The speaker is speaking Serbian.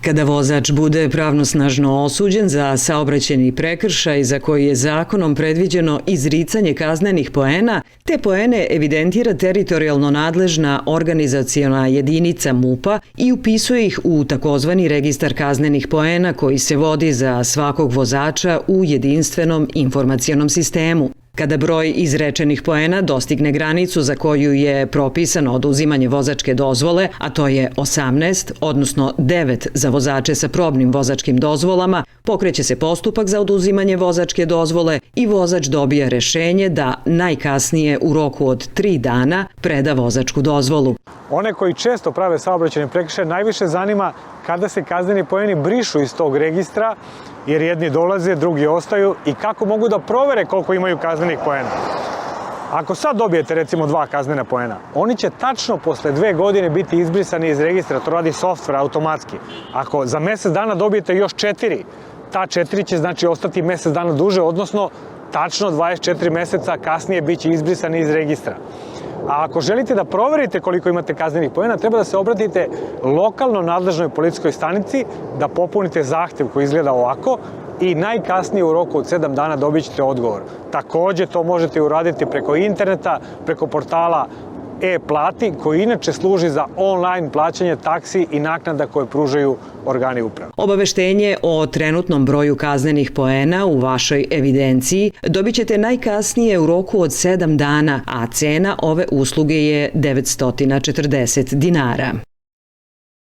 Kada vozač bude pravnosnažno osuđen za saobraćajni prekršaj za koji je zakonom predviđeno izricanje kaznenih poena, te poene evidentira teritorijalno nadležna organizaciona jedinica MUP-a i upisuje ih u takozvani registar kaznenih poena koji se vodi za svakog vozača u jedinstvenom informacionom sistemu. Kada broj izrečenih poena dostigne granicu za koju je propisano oduzimanje vozačke dozvole, a to je 18, odnosno 9 za vozače sa probnim vozačkim dozvolama, pokreće se postupak za oduzimanje vozačke dozvole i vozač dobija rešenje da najkasnije u roku od 3 dana preda vozačku dozvolu. One koji često prave saobraćajne prekršaje najviše zanima kada se kazneni poeni brišu iz tog registra, jer jedni dolaze, drugi ostaju i kako mogu da provere koliko imaju kaznenih poena. Ako sad dobijete recimo 2 kaznena poena, oni će tačno posle 2 godine biti izbrisani iz registra, to radi softver automatski. Ako za mesec dana dobijete još 4, ta 4 će znači ostati mesec dana duže, odnosno tačno 24 meseca kasnije biće izbrisani iz registra. A ako želite da proverite koliko imate kaznenih poena, treba da se obratite lokalno nadležnoj policijskoj stanici, da popunite zahtev koji izgleda ovako i najkasnije u roku od 7 dana dobit ćete odgovor. Takođe to možete uraditi preko interneta, preko portala e-plati, koji inače služi za online plaćanje taksi i naknada koje pružaju organi uprave. Obaveštenje o trenutnom broju kaznenih poena u vašoj evidenciji dobit ćete najkasnije u roku od 7 dana, a cena ove usluge je 940 dinara.